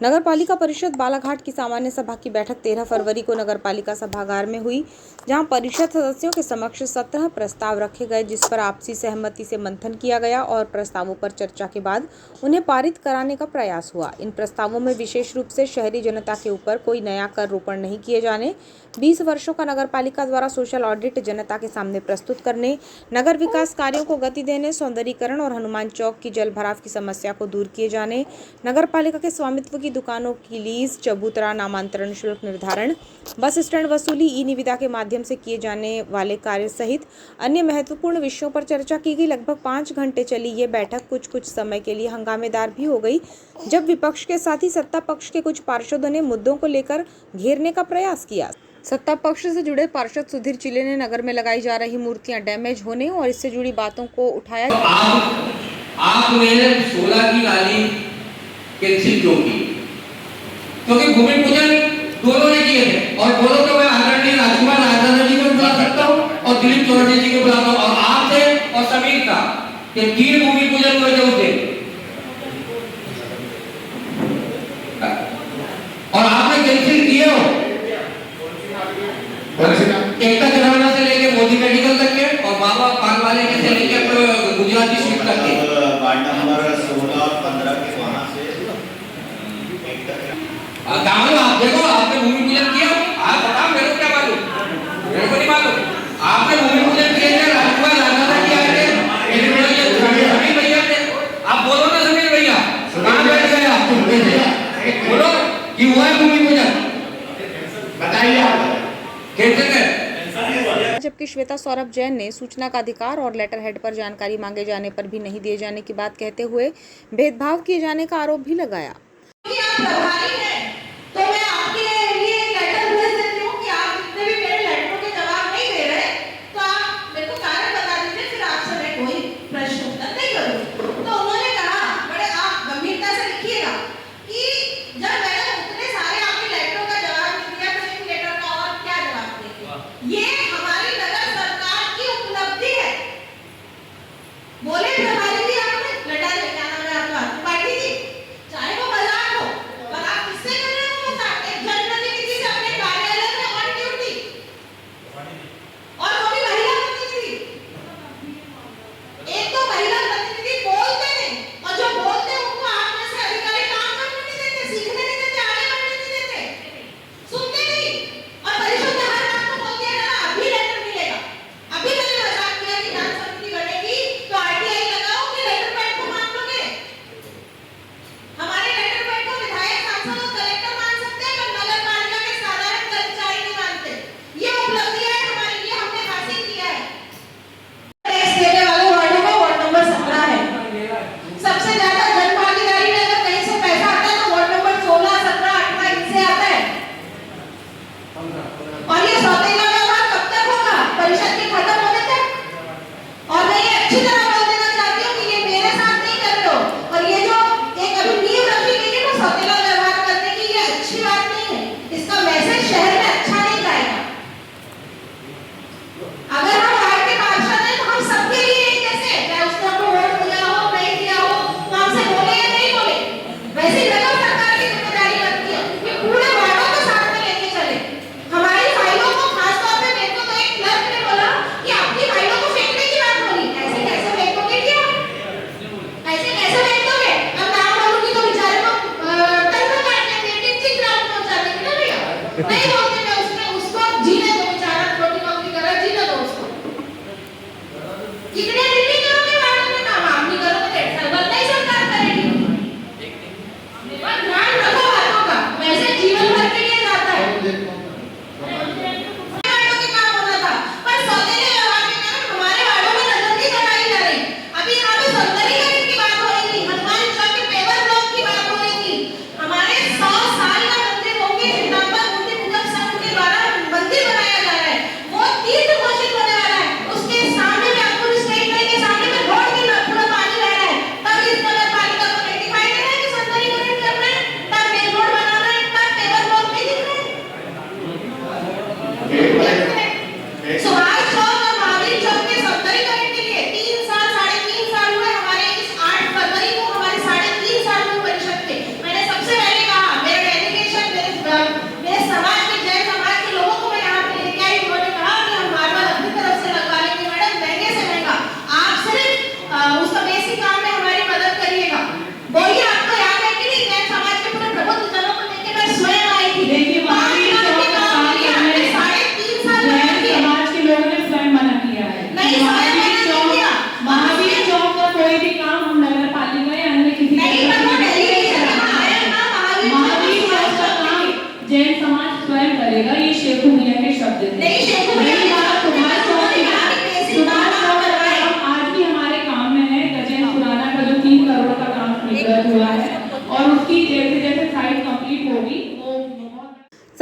नगर पालिका परिषद बालाघाट की सामान्य सभा की बैठक 13 फरवरी को नगर पालिका सभागार में हुई, जहां परिषद सदस्यों के समक्ष 17 प्रस्ताव रखे गए, जिस पर आपसी सहमति से मंथन किया गया और प्रस्तावों पर चर्चा के बाद उन्हें पारित कराने का प्रयास हुआ। इन प्रस्तावों में विशेष रूप से शहरी जनता के ऊपर कोई नया कर रोपण नहीं किए जाने, 20 वर्षों का नगर पालिका द्वारा सोशल ऑडिट जनता के सामने प्रस्तुत करने, नगर विकास कार्यों को गति देने, सौंदर्यीकरण और हनुमान चौक की जल भराव की समस्या को दूर किए जाने, नगर पालिका के स्वामित्व की दुकानों की लीज, चबूतरा, नामांतरण शुल्क निर्धारण, बस स्टैंड वसूली, ई निविदा के माध्यम से किए जाने वाले कार्य सहित अन्य महत्वपूर्ण विषयों पर चर्चा की गई। लगभग 5 घंटे चली ये बैठक कुछ समय के लिए हंगामेदार भी हो गई, जब विपक्ष के साथ ही सत्ता पक्ष के कुछ पार्षदों ने मुद्दों को लेकर घेरने का प्रयास किया। सत्ता पक्ष से जुड़े पार्षद सुधीर चिले ने नगर में लगाई जा रही मूर्तियां डैमेज होने और इससे जुड़ी बातों को उठाया। तो आपने 16 की नाली कैंसिल क्यों की? क्योंकि भूमि पूजन दोनों ने किए थे और दोनों को मैं आदरणीय राजकुमार राजदादा जी को बुला सकता हूँ और दिलीप चौधरी जी को बुलाता हूँ और आप थे और समीर का, ये 3 भूमि पूजन हुए थे उसे और आपने कैंसिल किए हो। एकता चढ़ाना से लेके मोदी मेडिकल तक के और बाबा पान वाले के से लेके गुजराती स्वीट तक के वार्ड नंबर 16 और 15 के वहां से गाँव आप देखो, आपने भूमि पूजन किया, आप बताओ मेरे को क्या मालूम, मेरे को नहीं मालूम। आपने भूमि पूजन किया है, राजकुमार राजदादा जी आए थे, समीर भैया थे, आप बोलो ना समीर भैया, कहाँ बैठ गए आप? बोलो कि हुआ है भूमि पूजन, बताइए आप कैसे कर। जबकि श्वेता सौरभ जैन ने सूचना का अधिकार और लेटर हेड पर जानकारी मांगे जाने पर भी नहीं दिए जाने की बात कहते हुए भेदभाव किए जाने का आरोप भी लगाया।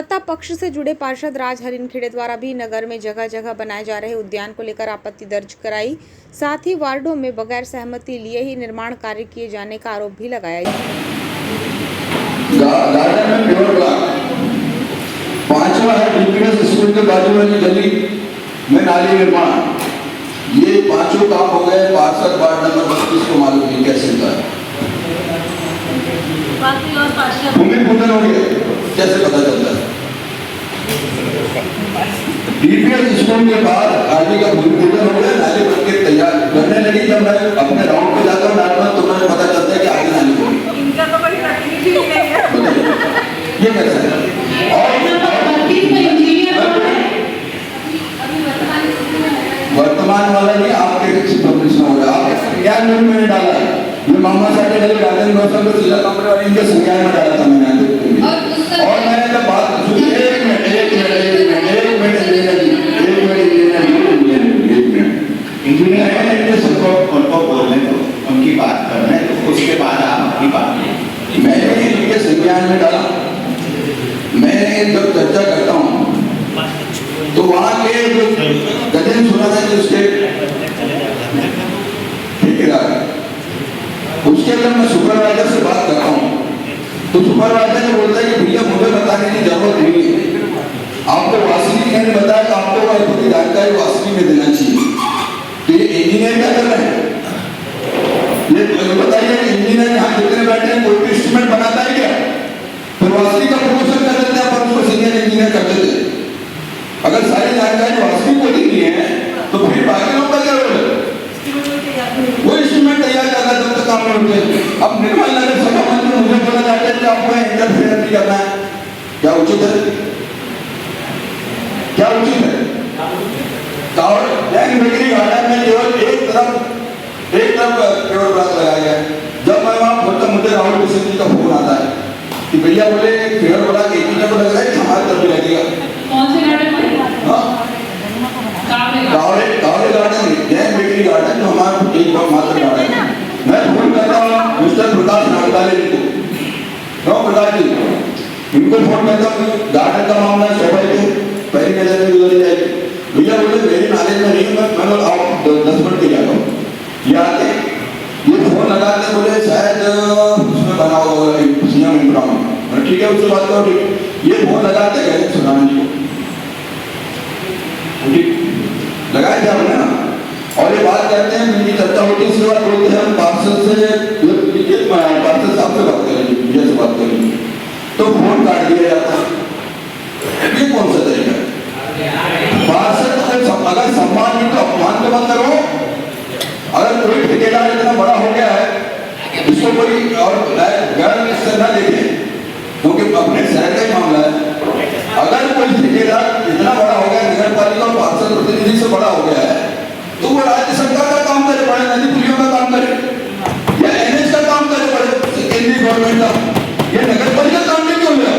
सत्ता पक्ष से जुड़े पार्षद राज हरिनखेड़े द्वारा भी नगर में जगह जगह बनाए जा रहे उद्यान को लेकर आपत्ति दर्ज कराई। साथ ही वार्डों में बगैर सहमति लिए ही निर्माण कार्य किए जाने का आरोप भी लगाया। गार्डन में प्योर ब्लॉक, पांचवा है डीपीएस स्कूल के बाजू वाली गली में नाली निर्माण। ये पांचों काम हो गए। पार्षद वार्ड नंबर 32 को मालूम नहीं कैसे होता है। भूमि पूजन हो गया, कैसे पता चलता है? डीपीएस स्कूल के बाद आगे का भूमि पूजन हो गया, नाली बन के तैयार करने लगी। जब मैं अपने राउंड पे जाता हूँ डालना तो मुझे पता चलता है कि आगे नाली बनी। इनका तो कोई प्रतिनिधि नहीं है। ये कैसा है? और वर्तमान वाला नहीं, आपके पब्लिश हो रहा है। आप क्या मैंने डाला है? ये मामा साहब के गार्डन रोशन को जिला कंपनी वाले इनके संज्ञान में डाला था मैंने। और मैंने जब बात सुनी, एक मिनट इंजीनियर है इनके सबको उनको बोलने दो, उनकी बात करने तो उसके बाद आप अपनी बात। मैंने इनके संज्ञान में डाला। मैं जब चर्चा करता हूँ तो वहाँ के जो गजन सुना था कि उसके ठेकेदार, उसके अंदर मैं सुपरवाइजर से बात करता हूँ तो सुपरवाइजर ने बोलता है कि भैया मुझे बताने की जरूरत नहीं है, आपको वासनी ने बताया तो आपको पूरी जानकारी वासनी में देना चाहिए। तो ये इंजीनियर क्या कर रहे हैं? ये बताइए कि इंजीनियर यहाँ जितने बैठे हैं कोई भी इंस्ट्रूमेंट बनाता है क्या? फिर वासनी का प्रमोशन कर देते हैं, पर उसको सीनियर इंजीनियर कर देते हैं। अगर सारी जानकारी वासनी को देनी है तो फिर बाकी लोग का क्या रोल है? वो इंस्ट्रूमेंट तैयार करना जब तक काम नहीं होते। अब निर्मल नगर सभा मंत्री मुझे बोला जाता है कि आपको इंटरफेयर नहीं करना है, क्या उचित है? क्या उचित है? और गार्डन में केवल एक तरफ प्योर ब्लॉक लगाया गया है। जब मैं वहाँ पहुंचता मुझे राहुल किशन जी का फोन आता है कि भैया बोले प्योर ब्लॉक एक ही जगह लग रहा है, हमारे तरफ भी लगेगा। कौन से गार्डन में? Kaware garden, Jain bakery garden, जो हमारा एक मात्र गार्डन है। मैं फोन करता हूँ मिस्टर प्रकाश नागदाले जी को, प्रकाश जी इनको फोन करता हूँ, गार्डन का मामला स्वाभाविक पहली नजर में गुजर जाएगी। भैया बोले मेरी नॉलेज में नहीं, मैं आप 10 मिनट के जाता हूँ। ये आते ये फोन लगाते बोले शायद उसमें बना होगा सीएम इंफ्राम, ठीक है उससे बात करो। ठीक, ये फोन लगाते गए सुनाना जी को, ठीक लगाए थे हमने ना, और ये बात करते हैं मेरी चर्चा होती है, इसके बाद बोलते हैं हम पार्षद साहब से बात करेंगे, विजय से बात करेंगे, तो फोन काट दिया जाता है। ये कौन सा तरीका है? पार्षद अगर सम्मान नहीं तो अपमान तो मत करो। अगर कोई ठेकेदार इतना बड़ा हो गया है इसको कोई और गैर से न देखे, क्योंकि अपने शहर का ही मामला है। अगर कोई ठेकेदार इतना बड़ा हो गया, नगर पालिका और पार्षद प्रतिनिधि से बड़ा हो गया है, तो वो राज्य सरकार का काम करे, बड़े नदी पुलियों का काम करे या एनएच का काम करे, बड़े केंद्रीय गवर्नमेंट का। ये नगर पालिका काम नहीं क्यों लिया?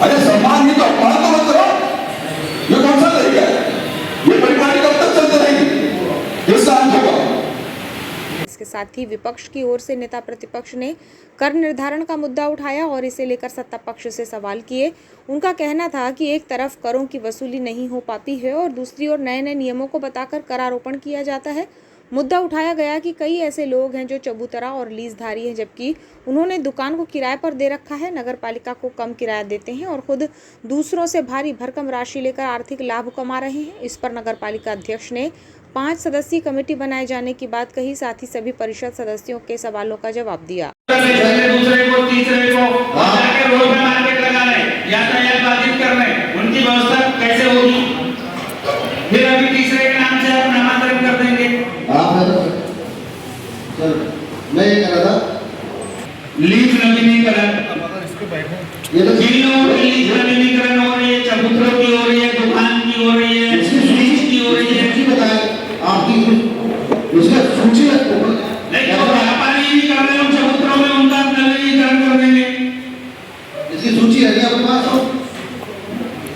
अरे सम्मान नहीं तो अपमान तो मत करो। ये कौन सा तरीका है? ये परिपाटी कब तक चलते रहेगी? इसके साथ ही विपक्ष की ओर से नेता प्रतिपक्ष ने कर निर्धारण का मुद्दा उठाया और इसे लेकर सत्ता पक्ष से सवाल किए। उनका कहना था कि एक तरफ करों की वसूली नहीं हो पाती है और दूसरी ओर नए नए नियमों को बताकर करारोपण किया जाता है। मुद्दा उठाया गया कि कई ऐसे लोग हैं जो चबूतरा और लीजधारी हैं, जबकि उन्होंने दुकान को किराए पर दे रखा है, नगर पालिका को कम किराया देते हैं और खुद दूसरों से भारी भरकम राशि लेकर आर्थिक लाभ कमा रहे हैं। इस पर नगर पालिका अध्यक्ष ने 5 सदस्यीय कमेटी बनाए जाने की बात कही, साथ ही सभी परिषद सदस्यों के सवालों का जवाब दिया। दूसरे को तीसरे को जाके रोड पे मार्केट लगाने, यातायात बाधित करने, उनकी व्यवस्था कैसे होगी? फिर अभी तीसरे के नाम से आप नामांतरण कर देंगे। सर मैं ये कह रहा था लीज नवीनीकरण, ये तो लीज नवीनीकरण हो रही है, चबूतरों की हो रही है, दुकान की हो रही है, लीज की हो रही है। आपकी उसका सूची नहीं तो व्यापारी भी कर रहे हो चबूतरों में, उनका नवीनीकरण कर देंगे। इसकी सूची है आपके पास?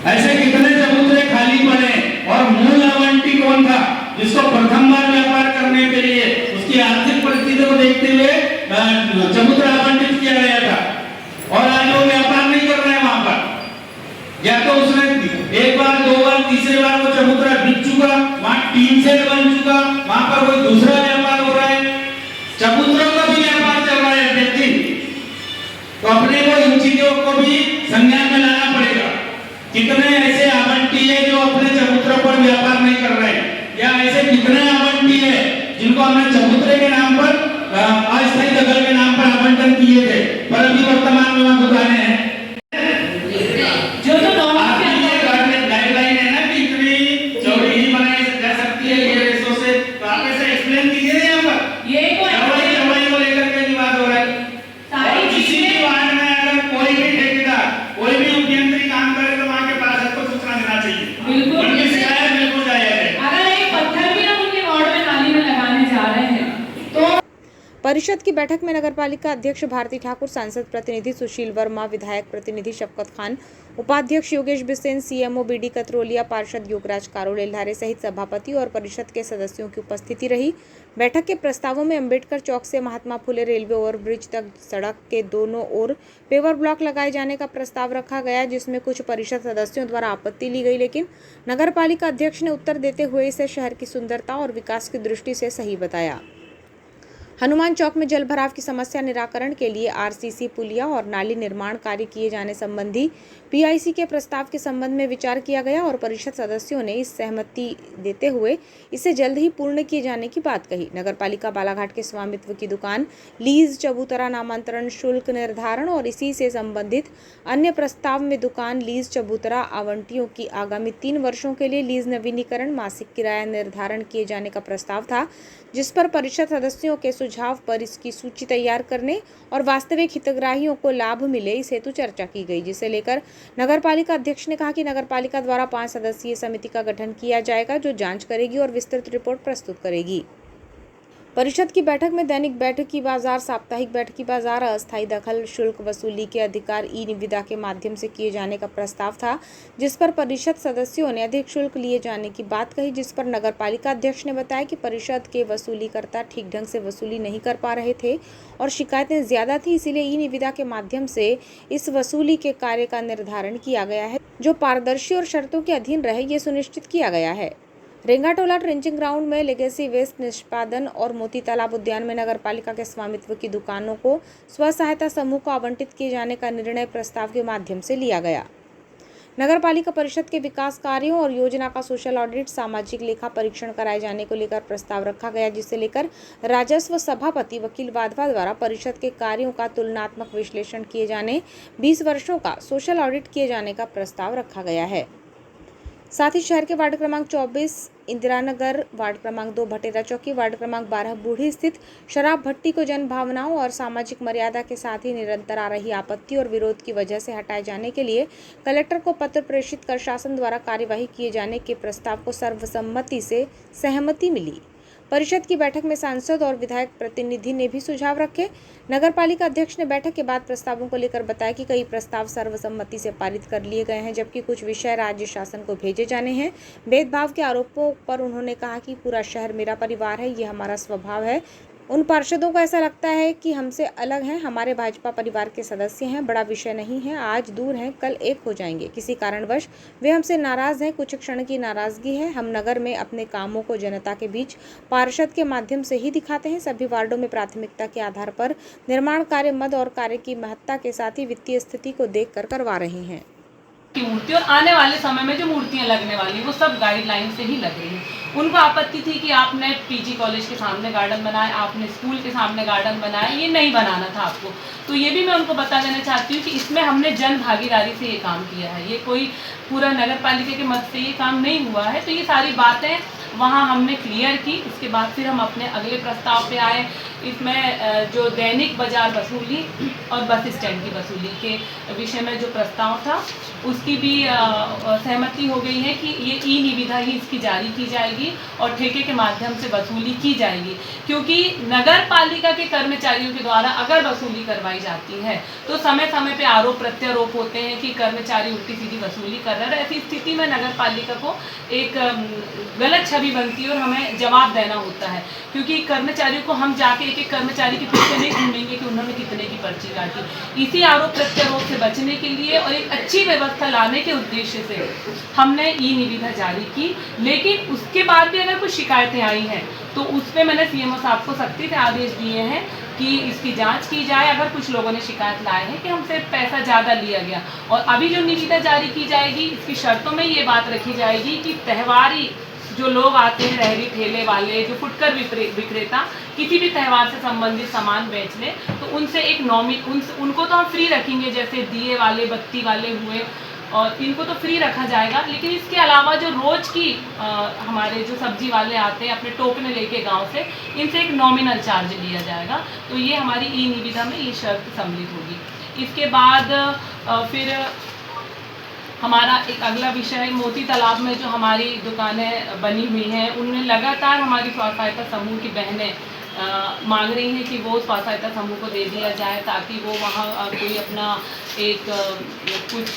ऐसे कितने चबूतरे खाली पड़े और मूल आवंटी कौन था जिसको प्रथम बार व्यापार करने के लिए उसकी आर्थिक परिस्थिति को देखते हुए चबूतरा आवंटित किया गया था, और आज वो व्यापार नहीं कर रहे हैं वहां या तो उसमें एक बार, दो बार, तीसरे बार वो चबूतरा बिक चुका, वहाँ टीन सेट बन चुका, वहाँ पर कोई दूसरा व्यापार हो रहा है, चबूतरों का भी व्यापार चल रहा है व्यक्ति, तो अपने को इन चीजों को भी संज्ञान में लाना पड़ेगा। कितने ऐसे आवंटी है जो अपने चबूतरों पर व्यापार नहीं कर रहे हैं, या ऐसे कितने आवंटी है जिनको हमने चबूतरे के नाम पर, अस्थायी दखल के नाम पर आवंटन किए थे, पर अभी वर्तमान में वहाँ दुकानें हैं। परिषद की बैठक में नगरपालिका अध्यक्ष भारती ठाकुर, सांसद प्रतिनिधि सुशील वर्मा, विधायक प्रतिनिधि शफकत खान, उपाध्यक्ष योगेश बिसेन, सीएमओ बीडी कतरोलिया, पार्षद योगराज कारोल धारे सहित सभापति और परिषद के सदस्यों की उपस्थिति रही। बैठक के प्रस्तावों में अंबेडकर चौक से महात्मा फुले रेलवे ओवरब्रिज तक सड़क के दोनों ओर पेवर ब्लॉक लगाए जाने का प्रस्ताव रखा गया, जिसमें कुछ परिषद सदस्यों द्वारा आपत्ति ली गई, लेकिन नगरपालिका अध्यक्ष ने उत्तर देते हुए इसे शहर की सुंदरता और विकास की दृष्टि से सही बताया। हनुमान चौक में जल भराव की समस्या निराकरण के लिए आरसीसी पुलिया और नाली निर्माण कार्य किए जाने संबंधी पीआईसी के प्रस्ताव के संबंध में विचार किया गया और परिषद सदस्यों ने इस सहमति देते हुए इसे जल्द ही पूर्ण किए जाने की बात कही। नगरपालिका बालाघाट के स्वामित्व की दुकान लीज, चबूतरा नामांतरण शुल्क निर्धारण और इसी से संबंधित अन्य प्रस्ताव में दुकान लीज, चबूतरा आवंटियों की आगामी 3 वर्षों के लिए लीज नवीनीकरण, मासिक किराया निर्धारण किए जाने का प्रस्ताव था, जिस पर परिषद सदस्यों के सुझाव पर इसकी सूची तैयार करने और वास्तविक हितग्राहियों को लाभ मिले इस हेतु चर्चा की गई, जिसे लेकर नगरपालिका अध्यक्ष ने कहा कि नगरपालिका द्वारा 5 सदस्यीय समिति का गठन किया जाएगा, जो जांच करेगी और विस्तृत रिपोर्ट प्रस्तुत करेगी। परिषद की बैठक में दैनिक बैठकी बाजार, साप्ताहिक बैठकी बाजार, अस्थायी दखल शुल्क वसूली के अधिकार ई निविदा के माध्यम से किए जाने का प्रस्ताव था, जिस पर परिषद सदस्यों ने अधिक शुल्क लिए जाने की बात कही, जिस पर नगरपालिका अध्यक्ष ने बताया कि परिषद के वसूलीकर्ता ठीक ढंग से वसूली नहीं कर पा रहे थे और शिकायतें ज्यादा थी, इसीलिए ई निविदा के माध्यम से इस वसूली के कार्य का निर्धारण किया गया है, जो पारदर्शी और शर्तों के अधीन रहे, ये सुनिश्चित किया गया है। रेंगाटोला ट्रेंचिंग ग्राउंड में लेगेसी वेस्ट निष्पादन और मोती तालाब उद्यान में नगरपालिका के स्वामित्व की दुकानों को स्व सहायता समूह को आवंटित किए जाने का निर्णय प्रस्ताव के माध्यम से लिया गया। नगरपालिका परिषद के विकास कार्यों और योजना का सोशल ऑडिट, सामाजिक लेखा परीक्षण कराए जाने को लेकर प्रस्ताव रखा गया, जिसे लेकर राजस्व सभापति वकील वाधवा द्वारा परिषद के कार्यों का तुलनात्मक विश्लेषण किए जाने, 20 वर्षों का सोशल ऑडिट किए जाने का प्रस्ताव रखा गया है। साथ ही शहर के वार्ड क्रमांक 24 इंदिरा नगर, वार्ड क्रमांक 2 भटेरा चौकी, वार्ड क्रमांक 12 बूढ़ी स्थित शराब भट्टी को जन भावनाओं और सामाजिक मर्यादा के साथ ही निरंतर आ रही आपत्ति और विरोध की वजह से हटाए जाने के लिए कलेक्टर को पत्र प्रेषित कर शासन द्वारा कार्यवाही किए जाने के प्रस्ताव को सर्वसम्मति से सहमति मिली। परिषद की बैठक में सांसद और विधायक प्रतिनिधि ने भी सुझाव रखे। नगरपालिका अध्यक्ष ने बैठक के बाद प्रस्तावों को लेकर बताया कि कई प्रस्ताव सर्वसम्मति से पारित कर लिए गए हैं, जबकि कुछ विषय राज्य शासन को भेजे जाने हैं। भेदभाव के आरोपों पर उन्होंने कहा कि पूरा शहर मेरा परिवार है, ये हमारा स्वभाव है। उन पार्षदों को ऐसा लगता है कि हमसे अलग हैं, हमारे भाजपा परिवार के सदस्य हैं, बड़ा विषय नहीं है, आज दूर हैं, कल एक हो जाएंगे। किसी कारणवश वे हमसे नाराज हैं, कुछ क्षण की नाराजगी है। हम नगर में अपने कामों को जनता के बीच पार्षद के माध्यम से ही दिखाते हैं। सभी वार्डों में प्राथमिकता के आधार पर निर्माण कार्य मद और कार्य की महत्ता के साथ ही वित्तीय स्थिति को देखकर करवा रहे हैं। मूर्ति और आने वाले समय में जो मूर्तियां लगने वाली वो सब गाइडलाइन से ही लग रही हैं। उनको आपत्ति थी कि आपने पीजी कॉलेज के सामने गार्डन बनाया, आपने स्कूल के सामने गार्डन बनाया, ये नहीं बनाना था आपको। तो ये भी मैं उनको बता देना चाहती हूँ कि इसमें हमने जन भागीदारी से ये काम किया है, ये कोई पूरा नगर पालिका के मत से ये काम नहीं हुआ है। तो ये सारी बातें वहाँ हमने क्लियर की। उसके बाद फिर हम अपने अगले प्रस्ताव पे आए। इसमें जो दैनिक बाजार वसूली और बस स्टैंड की वसूली के विषय में जो प्रस्ताव था उसकी भी सहमति हो गई है कि ये ई निविदा ही इसकी जारी की जाएगी और ठेके के माध्यम से वसूली की जाएगी, क्योंकि नगर पालिका के कर्मचारियों के द्वारा अगर वसूली करवाई जाती है तो समय समय पे आरोप प्रत्यारोप होते हैं कि कर्मचारी उल्टी सीधी वसूली कर रहे हैं। ऐसी स्थिति में नगर पालिका को एक गलत छवि बनती है और हमें जवाब देना होता है, क्योंकि कर्मचारियों को हम जाके एक एक कर्मचारी के पीछे नहीं घूमेंगे कि उन्होंने कितने की पर्ची काटी। इसी आरोप प्रत्यारोप से बचने के लिए और एक अच्छी व्यवस्था लाने के उद्देश्य से हमने ई निविदा जारी की। लेकिन उसके बाद भी अगर कुछ शिकायतें आई हैं तो उस पर मैंने सीएमओ साहब को सख्ती से आदेश दिए हैं कि इसकी जांच की जाए। अगर कुछ लोगों ने शिकायत लाए हैं कि हमसे पैसा ज़्यादा लिया गया, और अभी जो निविदा जारी की जाएगी इसकी शर्तों में ये बात रखी जाएगी कि त्यौहारी जो लोग आते हैं, रहरी ठेले वाले, जो फुटकर विक्रेता किसी भी त्यौहार से संबंधित सामान बेच ले तो उनसे एक उनको तो हम फ्री रखेंगे, जैसे दिए वाले, बत्ती वाले हुए, और इनको तो फ्री रखा जाएगा। लेकिन इसके अलावा जो रोज़ की हमारे जो सब्जी वाले आते हैं अपने टोकने लेके गांव से, इनसे एक नॉमिनल चार्ज लिया जाएगा। तो ये हमारी ई निविदा में ये शर्त सम्मिलित होगी। इसके बाद फिर हमारा एक अगला विषय है मोती तालाब में जो हमारी दुकानें बनी हुई हैं, उनमें लगातार हमारी स्व सहायता समूह की बहनें मांग रही हैं कि वो स्व सहायता समूह को दे दिया जाए ताकि वो वहाँ कोई अपना एक कुछ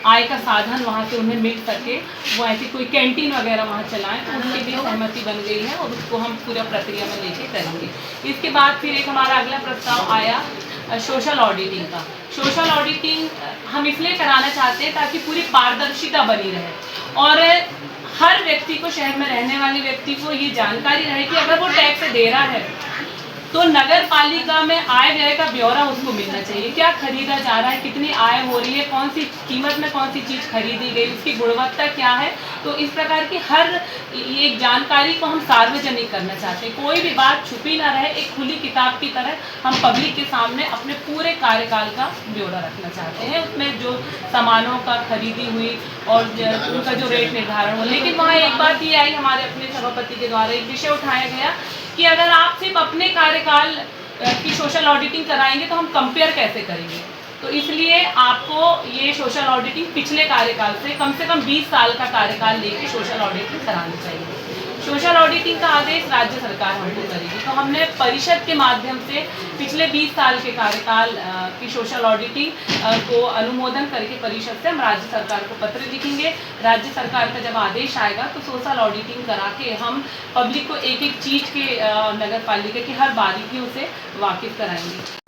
आय का साधन वहाँ से उन्हें मिल सके, वो ऐसी कोई कैंटीन वगैरह वहाँ चलाएं। तो उनकी भी सहमति बन गई है और उसको हम पूरा प्रक्रिया में लेके करेंगे। इसके बाद फिर एक हमारा अगला प्रस्ताव आया सोशल ऑडिटिंग का। सोशल ऑडिटिंग हम इसलिए कराना चाहते हैं ताकि पूरी पारदर्शिता बनी रहे और हर व्यक्ति को, शहर में रहने वाले व्यक्ति को ये जानकारी रहे कि अगर वो टैक्स दे रहा है तो नगर पालिका में आय व्यय का ब्यौरा उसको मिलना चाहिए। क्या खरीदा जा रहा है, कितनी आय हो रही है, कौन सी कीमत में कौन सी चीज़ खरीदी गई, उसकी गुणवत्ता क्या है। तो इस प्रकार की हर एक जानकारी को हम सार्वजनिक करना चाहते हैं। कोई भी बात छुपी ना रहे, एक खुली किताब की तरह हम पब्लिक के सामने अपने पूरे कार्यकाल का ब्यौरा रखना चाहते हैं। उसमें जो सामानों का खरीदी हुई और उनका जो रेट निर्धारण हो। लेकिन वहाँ एक बात ये आई, हमारे अपने सभापति के द्वारा एक विषय उठाया गया कि अगर आप सिर्फ अपने कार्यकाल की सोशल ऑडिटिंग कराएंगे तो हम कंपेयर कैसे करेंगे। तो इसलिए आपको ये सोशल ऑडिटिंग पिछले कार्यकाल से कम 20 साल का कार्यकाल लेके सोशल ऑडिटिंग करानी चाहिए। सोशल ऑडिटिंग का आदेश राज्य सरकार हमको करेगी। तो हमने परिषद के माध्यम से पिछले 20 साल के कार्यकाल की सोशल ऑडिटिंग को अनुमोदन करके परिषद से हम राज्य सरकार को पत्र लिखेंगे। राज्य सरकार का जब आदेश आएगा तो सोशल ऑडिटिंग करा के हम पब्लिक को एक एक चीज़ के नगर पालिका की हर बारीकियों से वाकिफ कराएंगे।